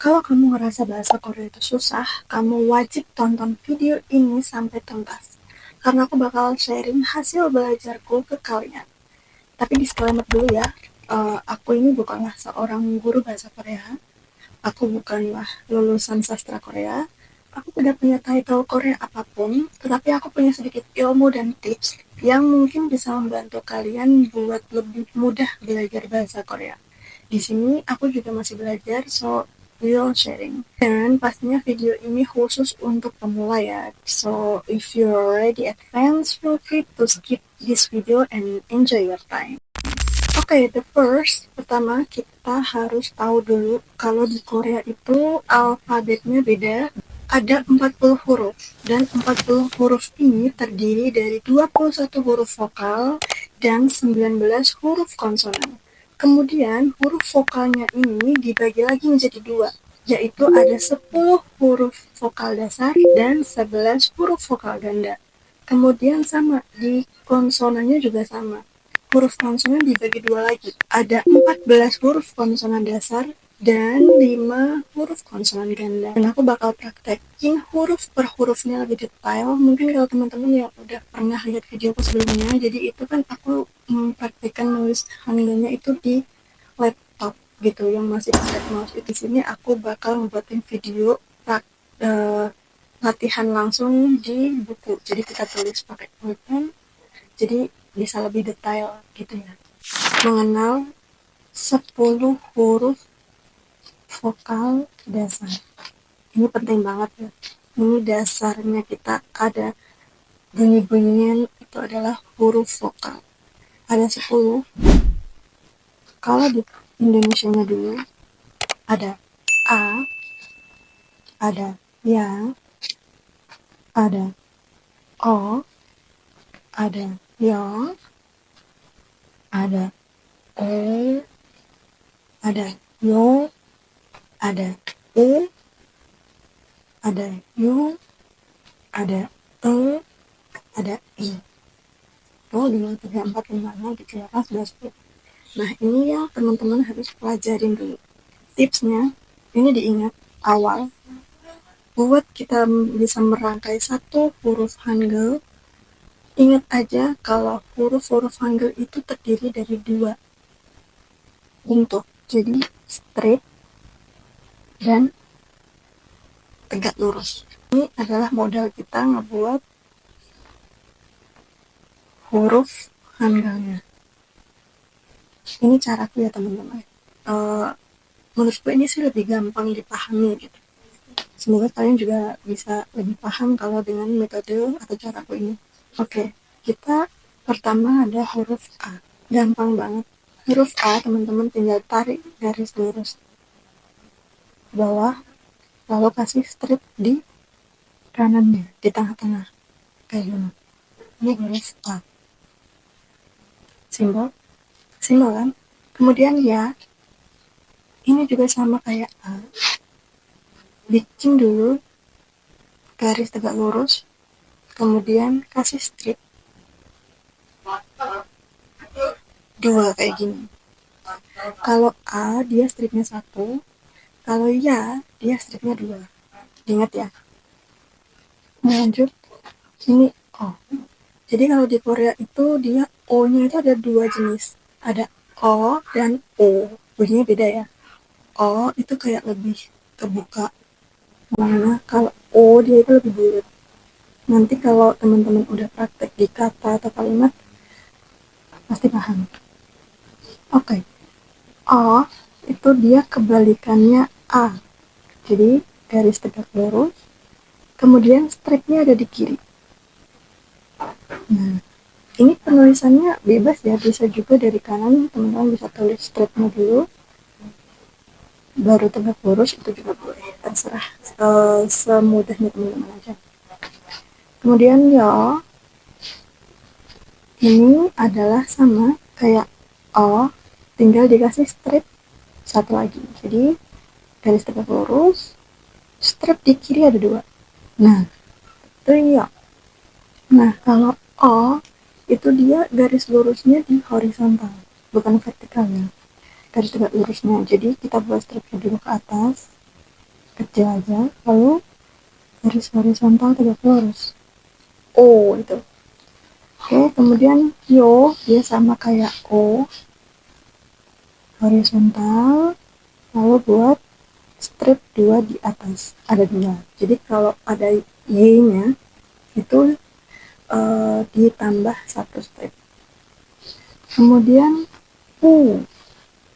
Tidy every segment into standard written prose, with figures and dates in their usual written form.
Kalau kamu ngerasa bahasa Korea itu susah, kamu wajib tonton video ini sampai tuntas. Karena aku bakal sharing hasil belajarku ke kalian. Tapi disclaimer dulu ya, aku ini bukanlah seorang guru bahasa Korea. Aku bukanlah lulusan sastra Korea. Aku tidak punya title Korea apapun, tetapi aku punya sedikit ilmu dan tips yang mungkin bisa membantu kalian buat lebih mudah belajar bahasa Korea. Di sini aku juga masih belajar, so we'll sharing. Dan pastinya video ini khusus untuk pemula ya. So if you're already advanced, feel free to skip this video and enjoy your time. Oke, the first, pertama kita harus tahu dulu kalau di Korea itu alfabetnya beda. Ada 40 huruf, dan 40 huruf ini terdiri dari 21 huruf vokal dan 19 huruf konsonan. Kemudian huruf vokalnya ini dibagi lagi menjadi dua, yaitu ada 10 huruf vokal dasar dan 11 huruf vokal ganda. Kemudian sama, di konsonannya juga sama. Huruf konsonan dibagi dua lagi. Ada 14 huruf konsonan dasar dan 5 huruf konsonan ganda. Dan aku bakal praktekin huruf per hurufnya lebih detail. Mungkin kalau teman-teman yang udah pernah lihat videoku sebelumnya, jadi itu kan aku mempraktekkan nulis hangulnya itu di laptop gitu, yang masih pakai mouse. Di sini aku bakal membuatin video latihan langsung di buku. Jadi kita tulis pakai pulpen, jadi bisa lebih detail gitu ya. Mengenal 10 huruf vokal dasar. Ini penting banget ya. Ini dasarnya kita ada bunyi-bunyian itu adalah huruf vokal. Ada 10. Kalau di Indonesianya dulu ada A, ada Ya, ada O, ada Yo, ada E, ada Yo, ada U, ada Yu, ada E, ada I. Oh, 2, 3, 4, 5, 6, 7, 8, 9, 10. Nah, ini yang teman-teman harus pelajarin dulu. Tipsnya, ini diingat awal. Buat kita bisa merangkai satu huruf Hangul, ingat aja kalau huruf-huruf Hangul itu terdiri dari dua bentuk. Jadi, straight dan tegak lurus. Ini adalah modal kita ngebuat huruf Hangulnya. Ini caraku ya teman-teman. Menurutku ini sih lebih gampang dipahami gitu. Semoga kalian juga bisa lebih paham kalau dengan metode atau caraku ini. Oke, kita pertama ada huruf A. Gampang banget. Huruf A teman-teman tinggal tarik garis lurus bawah, lalu kasih strip di kanannya, di tengah-tengah. Kayak gini. Ini huruf A. Simbol kan? Kemudian ya, ini juga sama kayak A. Bikin dulu garis tegak lurus, kemudian kasih strip dua kayak gini. Kalau A dia stripnya satu, kalau Ya dia stripnya dua. Ingat ya. Lanjut, ini O. Jadi kalau di Korea itu dia O-nya itu ada dua jenis, ada O dan O. Bunyinya beda ya. O itu kayak lebih kebuka, mana kalau O dia itu lebih bulat. Nanti kalau teman-teman udah praktek di kata atau kalimat pasti paham. Oke. O itu dia kebalikannya A. Jadi garis tegak lurus, kemudian stripnya ada di kiri. Nah, ini penulisannya bebas ya, bisa juga dari kanan teman-teman bisa tulis stripnya dulu, baru tegak lurus, itu juga boleh, terserah semudahnya teman-teman aja. Kemudian ya, ini adalah sama kayak O, tinggal dikasih strip satu lagi. Jadi garis tegak lurus, strip di kiri ada dua. Nah, itu ya. Nah, kalau O itu dia garis lurusnya di horizontal, bukan vertikal ya. Garis tegak lurusnya. Jadi kita buat stripnya dulu ke atas, kecil aja, lalu garis horizontal tegak lurus. O itu. Oke, kemudian yo dia sama kayak O, horizontal, lalu buat strip 2 di atas, ada 2. Jadi kalau ada Y-nya itu ditambah 1 strip. Kemudian U.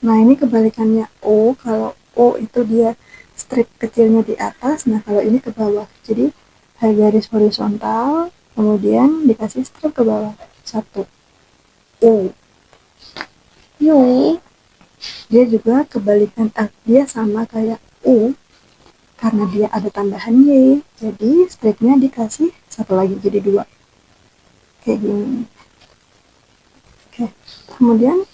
Nah, ini kebalikannya O. Kalau O itu dia strip kecilnya di atas, nah kalau ini ke bawah. Jadi garis horizontal, kemudian dikasih strip ke bawah. 1. U. U. Dia juga kebalikan, dia sama kayak U, karena dia ada tambahan Y, jadi stripnya dikasih 1 lagi, jadi 2. Kayak gini. Oke. Kemudian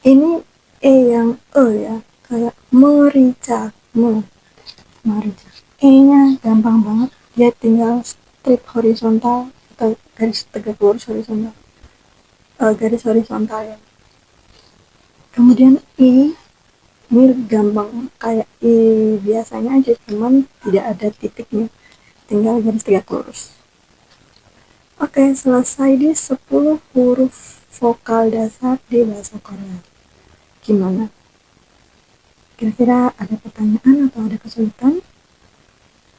ini yang ya, kayak merica, merica. E-nya gampang banget, dia tinggal strip horizontal atau garis tegak lurus horizontal, garis horizontal ya. Kemudian ini gampang kayak biasanya aja, cuman tidak ada titiknya, tinggal garis tegak lurus. Oke, selesai di 10 huruf vokal dasar di bahasa Korea. Gimana? Kira-kira ada pertanyaan atau ada kesulitan?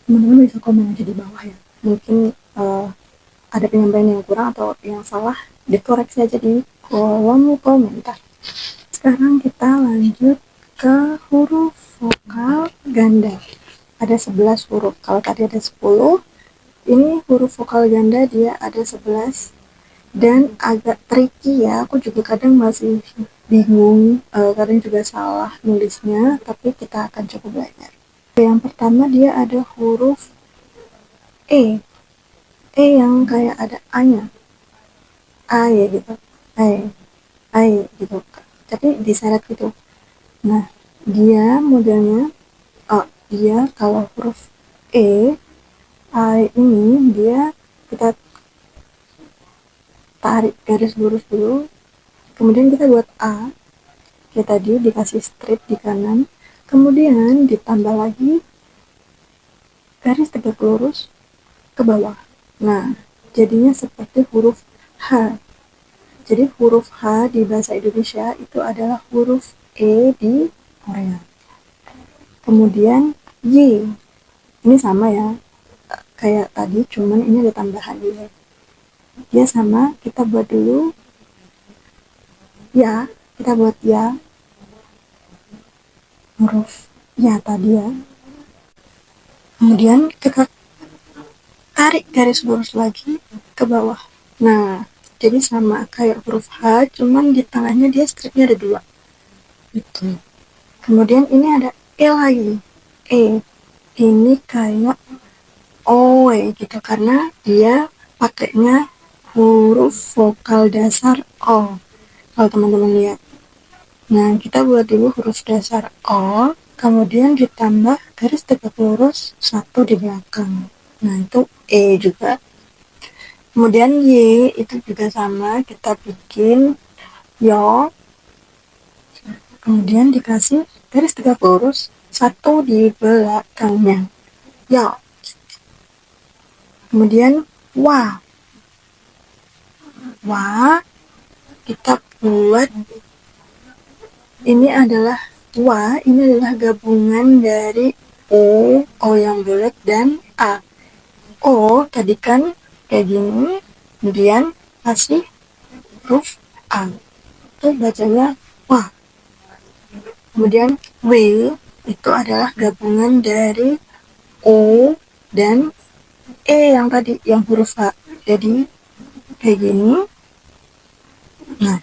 Teman-teman bisa komen aja di bawah ya. Mungkin ada penyampaian yang kurang atau yang salah, dikoreksi aja di kolom komentar. Sekarang kita lanjut ke huruf vokal ganda. Ada 11 huruf. Kalau tadi ada 10, ini huruf vokal ganda dia ada 11. Dan agak tricky ya, aku juga kadang masih bingung, kadang juga salah nulisnya, tapi kita akan coba belajar. Yang pertama dia ada huruf E. E yang kayak ada A-nya. A ya gitu. A gitu. Tapi diseret gitu. Nah, dia modelnya dia kalau huruf E, A ini dia kita tarik garis lurus dulu, kemudian kita buat A, kayak tadi dikasih strip di kanan, kemudian ditambah lagi garis tegak lurus ke bawah. Nah, jadinya seperti huruf H. Jadi huruf H di bahasa Indonesia itu adalah huruf E di Korea. Kemudian Y. Ini sama ya, kayak tadi, cuman ini ada tambahan Y. Dia sama, kita buat dulu ya, kita buat ya, huruf ya tadi ya. Kemudian kita tarik garis lurus lagi ke bawah. Nah, jadi sama kayak huruf H, cuman di tengahnya dia stripnya ada 2. Gitu. Kemudian ini ada E lagi. E. Ini kayak O gitu, karena dia pakainya huruf vokal dasar O. Kalau teman-teman lihat. Nah, kita buat dulu huruf dasar O, kemudian ditambah garis tegak lurus 1 di belakang. Nah, itu E juga. Kemudian Y itu juga sama, kita bikin Yo, kemudian dikasih garis tegak lurus 1 di belakangnya. Yo. Kemudian Wa. Wa, kita buat ini adalah gabungan dari O yang bulat dan A. O tadi kan kayak gini, kemudian kasih huruf A, itu bacanya wah. Kemudian W itu adalah gabungan dari O dan E yang tadi, yang huruf A, jadi kayak gini. Nah,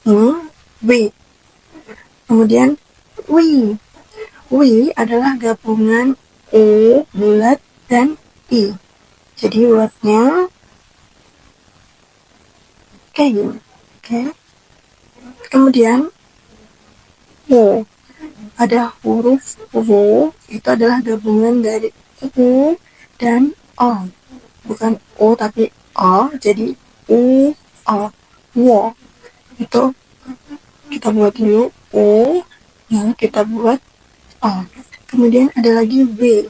ini W. Kemudian Wi adalah gabungan O bulat dan I, jadi wordnya kayak gini. Oke. Kemudian O, ada huruf O, itu adalah gabungan dari U dan O, bukan O tapi O, jadi U O, wo. Itu kita buat dulu O, yang kita buat O. Kemudian ada lagi W.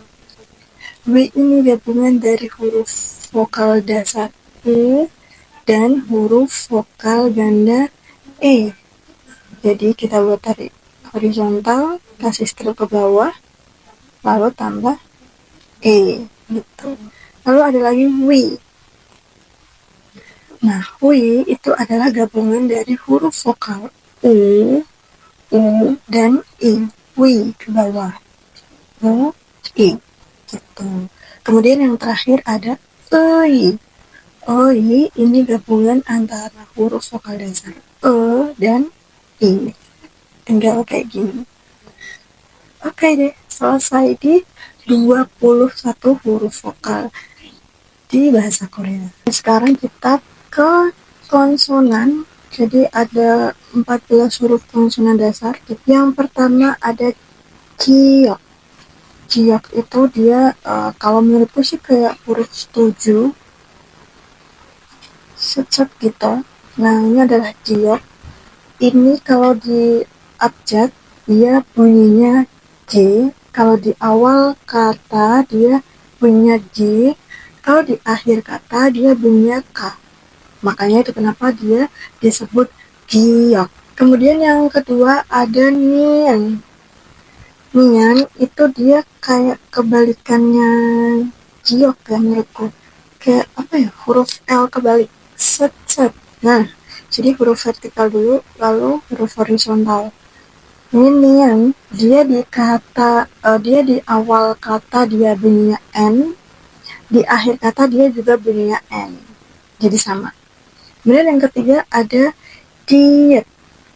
W ini gabungan dari huruf vokal dasar U dan huruf vokal ganda E. Jadi kita buat dari horizontal, kasih strip ke bawah, lalu tambah E gitu. Lalu ada lagi W. Nah, W itu adalah gabungan dari huruf vokal U, U, dan I. W ke bawah. U, I. Gitu. Kemudian yang terakhir ada EI. EI ini gabungan antara huruf vokal dasar E dan I. Tinggal kayak gini. Oke deh, selesai di 21 huruf vokal di bahasa Korea. Sekarang kita ke konsonan. Jadi ada 14 huruf konsonan dasar. Yang pertama ada Jiok. Jiok itu dia kalau menurutku sih kayak huruf 7 secek gitu. Nah, ini adalah Jiok. Ini kalau di abjad dia bunyinya J. Kalau di awal kata dia bunyinya J. Kalau di akhir kata dia bunyinya K. Makanya itu kenapa dia disebut giok. Kemudian yang kedua ada nian. Nian itu dia kayak kebalikannya giok ya menurutku. Kayak apa ya, huruf L kebalik. Set set. Nah, jadi huruf vertikal dulu, lalu huruf horizontal. Ini nian, dia di awal kata dia bunyinya N, di akhir kata dia juga bunyinya N. Jadi sama. Kemudian yang ketiga ada diet.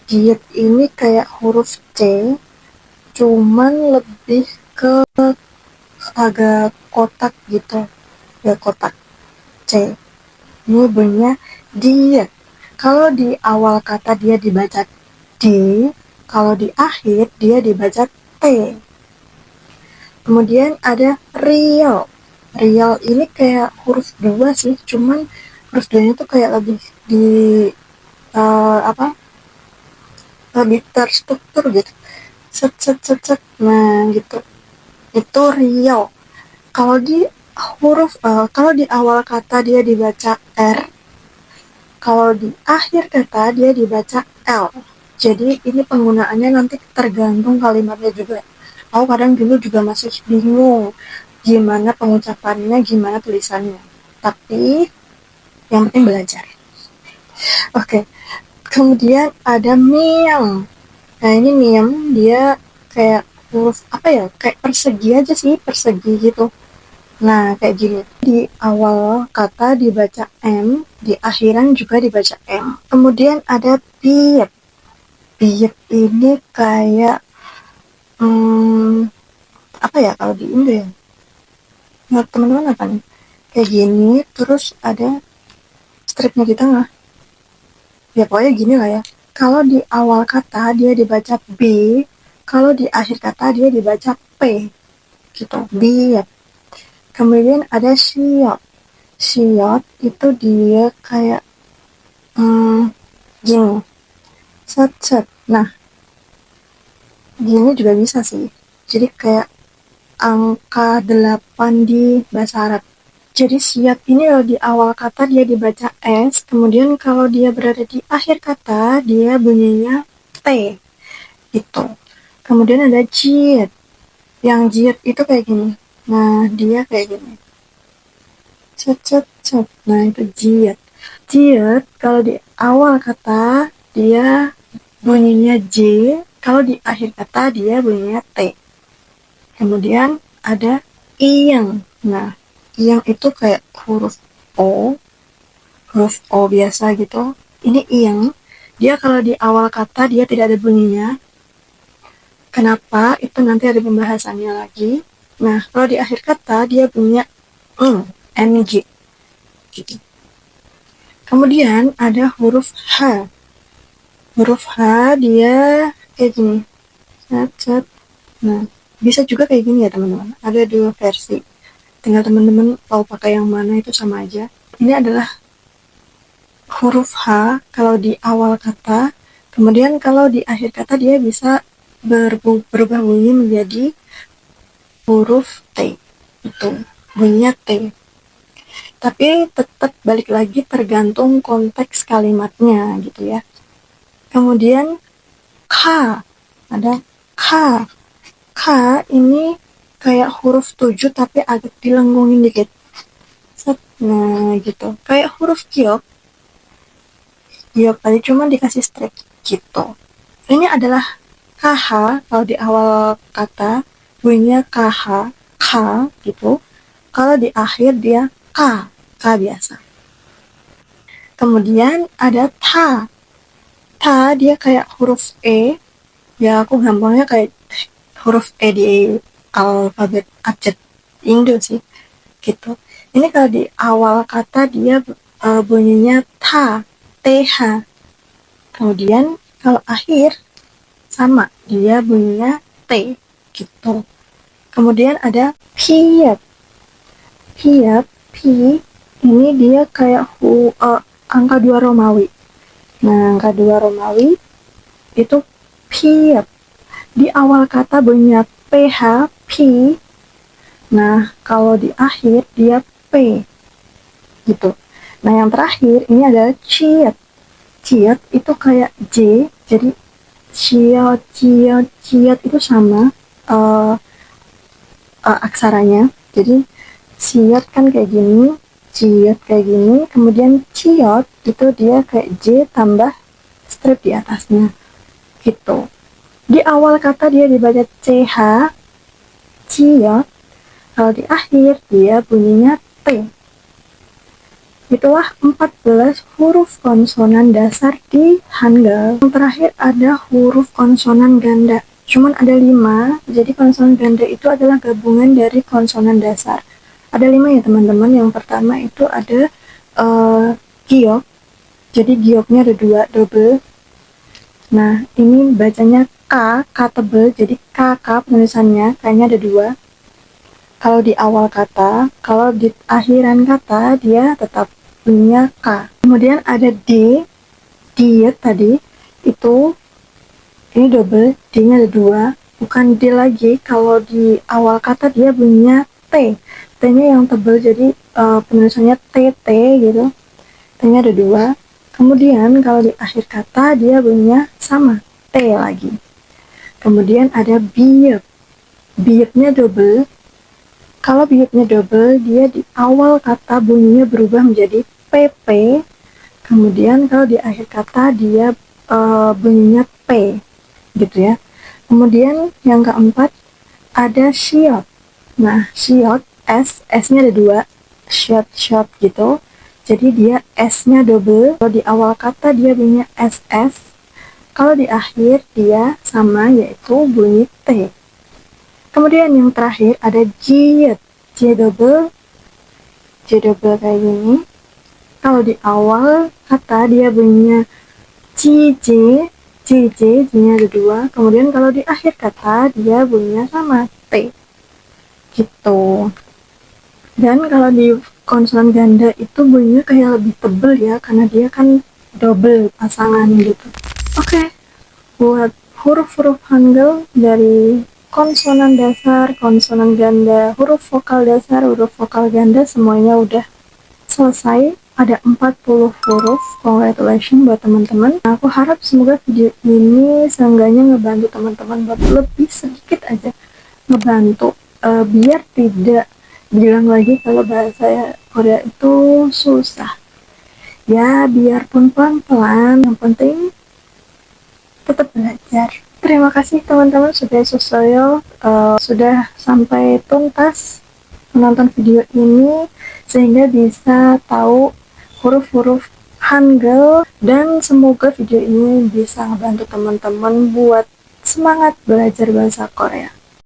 Diet ini kayak huruf C, cuman lebih ke agak kotak gitu. Ya kotak C. Ini bunyinya diet. Kalau di awal kata dia dibaca D, kalau di akhir dia dibaca T. Kemudian ada real. Real ini kayak huruf 2 sih, cuman huruf 2-nya tuh kayak lebih di lebih terstruktur gitu. Set set set set. Nah, gitu. Itu real. Kalau di kalau di awal kata dia dibaca R, kalau di akhir kata dia dibaca L. Jadi ini penggunaannya nanti tergantung kalimatnya juga. Aku kadang dulu juga masih bingung gimana pengucapannya, gimana tulisannya. Tapi yang penting belajar. Oke. Kemudian ada miang. Nah ini miang dia kayak huruf apa ya? Kayak persegi aja sih, persegi gitu. Nah, kayak gini. Di awal kata dibaca M, di akhiran juga dibaca M. Kemudian ada biep. Biep ini kayak apa ya kalau di Indo ya? Menurut teman-teman apa nih? Kayak gini, terus ada stripnya di tengah. Ya pokoknya gini lah ya. Kalau di awal kata dia dibaca B, kalau di akhir kata dia dibaca P. Gitu. Biep. Kemudian ada siot. Siot itu dia kayak gini. Set set. Nah, gini juga bisa sih. Jadi kayak angka 8 di bahasa Arab. Jadi siat ini kalau di awal kata dia dibaca S, kemudian kalau dia berada di akhir kata dia bunyinya T. Gitu. Kemudian ada jit. Yang jit itu kayak gini. Nah, dia kayak gini. Cet cet cet. Nah, itu jit. Jit kalau di awal kata dia bunyinya J, kalau di akhir kata dia bunyinya T. Kemudian ada iyang. Nah, iyang itu kayak huruf O biasa gitu. Ini iyang. Dia kalau di awal kata dia tidak ada bunyinya. Kenapa? Itu nanti ada pembahasannya lagi. Nah, kalau di akhir kata dia bunyinya ng. Gitu. Kemudian ada huruf H. Huruf H dia kayak gini. Cet. Nah, bisa juga kayak gini ya teman-teman. Ada 2 versi. Tinggal teman-teman mau pakai yang mana itu sama aja. Ini adalah huruf H kalau di awal kata. Kemudian kalau di akhir kata dia bisa berubah bunyi menjadi huruf T. Itu bunyinya T. Tapi tetap balik lagi tergantung konteks kalimatnya gitu ya. Kemudian K, ada K. K ini kayak huruf 7 tapi agak dilenggungin dikit. Nah gitu, kayak huruf giok. Giok tadi cuma dikasih strip gitu. Ini adalah KH, kalau di awal kata bunyinya KH, K gitu. Kalau di akhir dia K, K biasa. Kemudian ada ta. Ta dia kayak huruf E. Ya aku gampangnya kayak huruf E di alfabet abjad Indo sih. Gitu. Ini kalau di awal kata dia bunyinya ta, TH. Kemudian kalau akhir sama, dia bunyinya T gitu. Kemudian ada piep. Piep, P ini dia kayak angka 2 Romawi. Nah, angka 2 Romawi itu piep. Di awal kata bunyinya PH, P. Nah, kalau di akhir dia P gitu. Nah, yang terakhir ini adalah ciet. Ciet itu kayak J, jadi ciot, ciot, ciot itu sama aksaranya. Jadi ciot kan kayak gini, ciot kayak gini, kemudian ciot itu dia kayak J tambah strip di atasnya gitu. Di awal kata dia dibaca CH, ciot. Kalau di akhir dia bunyinya T. Itulah 14 huruf konsonan dasar di Hangul. Yang terakhir ada huruf konsonan ganda. Cuman ada 5, jadi konsonan ganda itu adalah gabungan dari konsonan dasar. Ada 5 ya teman-teman. Yang pertama itu ada giok. Jadi gioknya ada 2, double. Nah, ini bacanya K, K tebel, jadi KK penulisannya, kayaknya ada 2. Kalau di awal kata, kalau di akhiran kata, dia tetap bunyinya K. Kemudian ada D, diet tadi, itu, ini double, D-nya ada 2, bukan D lagi, kalau di awal kata dia bunyinya T. T-nya yang tebel, jadi penulisannya TT gitu, T-nya ada 2. Kemudian kalau di akhir kata dia bunyinya sama, T lagi. Kemudian ada biep. Biepnya double. Kalau biepnya double, dia di awal kata bunyinya berubah menjadi PP. Kemudian kalau di akhir kata dia bunyinya P, gitu ya. Kemudian yang keempat ada shiot. Nah, shiot, S-nya ada 2, shot gitu. Jadi dia S-nya double. Kalau di awal kata dia bunyinya SS. Kalau di akhir dia sama, yaitu bunyi T. Kemudian yang terakhir ada jiet. J double kayak gini. Kalau di awal kata dia bunyinya JJ, J-nya ada 2. Kemudian kalau di akhir kata dia bunyinya sama, T. Gitu. Dan kalau di konsonan ganda itu bunyinya kayak lebih tebel ya, karena dia kan double pasangan gitu. Oke, buat huruf-huruf Hangul dari konsonan dasar, konsonan ganda, huruf vokal dasar, huruf vokal ganda, semuanya udah selesai. Ada 40 huruf. Congratulations buat teman-teman. Aku harap semoga video ini seenggaknya ngebantu teman-teman buat lebih sedikit aja ngebantu biar tidak bilang lagi kalau bahasa Korea itu susah. Ya, biarpun pelan-pelan, yang penting tetap belajar. Terima kasih teman-teman sudah sampai tuntas menonton video ini sehingga bisa tahu huruf-huruf Hangul, dan semoga video ini bisa membantu teman-teman buat semangat belajar bahasa Korea.